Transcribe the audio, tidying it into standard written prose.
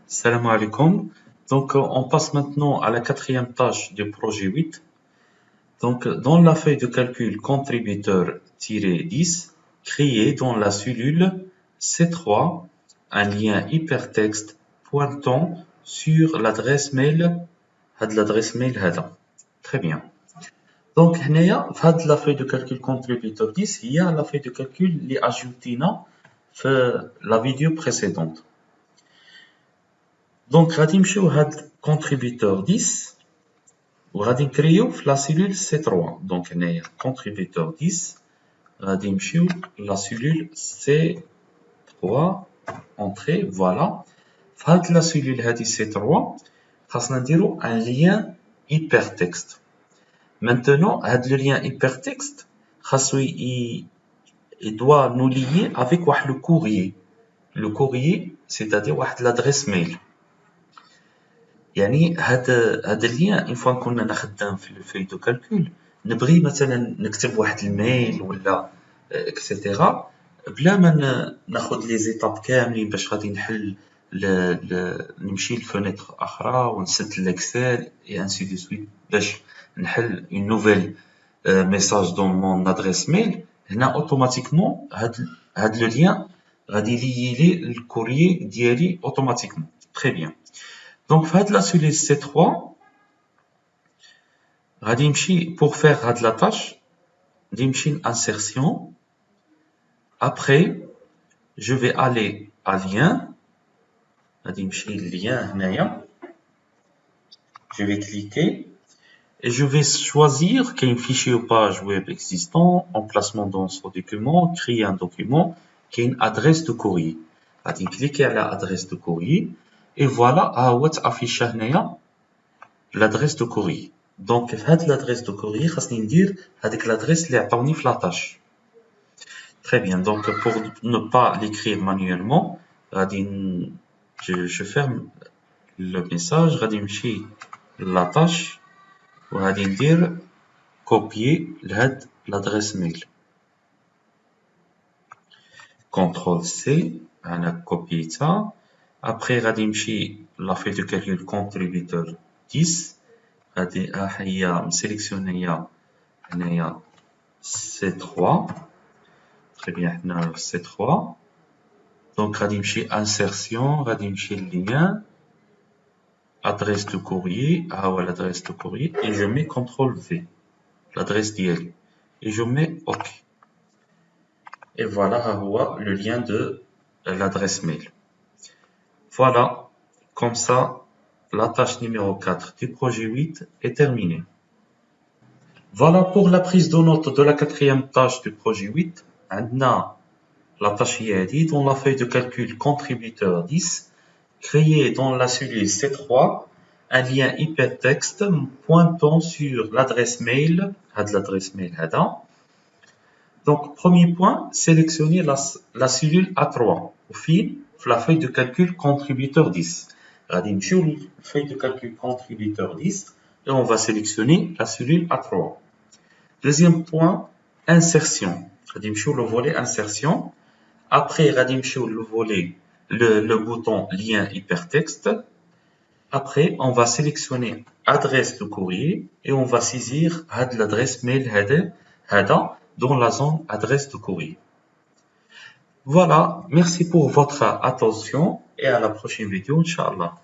Salam alaikum. Donc, on passe maintenant à la quatrième tâche du projet 8. Donc, dans la feuille de calcul contributeur-10, créez dans la cellule C3 un lien hypertexte pointant sur l'adresse mail. L'adresse mail هذا. Très bien. Donc, هنايا في هاد la feuille de calcul contributeur 10, il y a la feuille de calcul اللي ajoutينا في la vidéo précédente. Donc, غادي نمشيو هاد contributeur 10 وغادي نكريو في لا cellule C3. Donc, هنايا contributeur 10 غادي نمشيو لا cellule C3 entrée, voilà. في هاد لا cellule هادي C3 خاصنا نديرو un lien hypertexte. Maintenant, هاد le lien hypertexte خاصو il doit nous lier avec واحد le courrier. Le courrier, c'est-à-dire واحد l'adresse mail. يعني هاد اللين فوا كنا خدام في الفوي دو كالكول نبغي مثلا نكتب واحد الميل ولا اكسيتيرا بلا ما ناخذ لي زيتاب كاملين باش غادي نحل نمشي لفونيتر اخرى ونسد الاكسل اي انسي دو سويت باش نحل اون نوفيل ميساج دون مون ادريس ميل. هنا اوتوماتيكمون هاد لو لين غادي لي الكوريي ديالي اوتوماتيكمون. تري بيان. Donc, في la cellule C3, غادي نمشي pour faire هاد la tâche, غادي نمشي insertion. Après, je vais aller à lien. غادي نمشي للien هنايا. Je vais cliquer et je vais choisir qu'il y ait un fichier ou page web existant, emplacement dans ce document, créer un document qui a une adresse de courrier. غادي cliquer à l'adresse de courrier. Et voilà, affiché l'adresse de courrier. Donc, l'adresse de courrier, je vais dire l'adresse qui est dans la tâche. Très bien. Donc, pour ne pas l'écrire manuellement, je ferme le message. Je vais dire la tâche. Je vais dire copier l'adresse mail. CTRL C, on a copié ça. Après, غادي نمشي la feuille de calcul contributeur 10. غادي هي مسيليكسيونيا هنايا C3. Très bien, حنا C3. Donc غادي نمشي insertion, غادي نمشي lien, adresse de courrier, ها هو l'adresse de courrier et je mets CTRL V, l'adresse ديالي et je mets OK. Et voilà, ها هو le lien de l'adresse mail. Voilà, comme ça, la tâche numéro 4 du projet 8 est terminée. Voilà pour la prise de note de la quatrième tâche du projet 8. Maintenant, la tâche est dans la feuille de calcul contributeur 10, créer dans la cellule C3 un lien hypertexte pointant sur l'adresse mail, l'adresse mail. Donc, premier point, sélectionner la cellule A3 au fil la feuille de calcul contributeur 10. غادي نمشيو للفeuille de calcul contributeur 10 et on va sélectionner la cellule A3. Deuxième point, insertion. غادي نمشيو le volet insertion. Après غادي نمشيو le volet le bouton lien hypertexte. Après, on va sélectionner adresse de courrier et on va saisir l'adresse mail هذا dans la zone adresse de courrier. Voilà, merci pour votre attention et à la prochaine vidéo, Inch'Allah.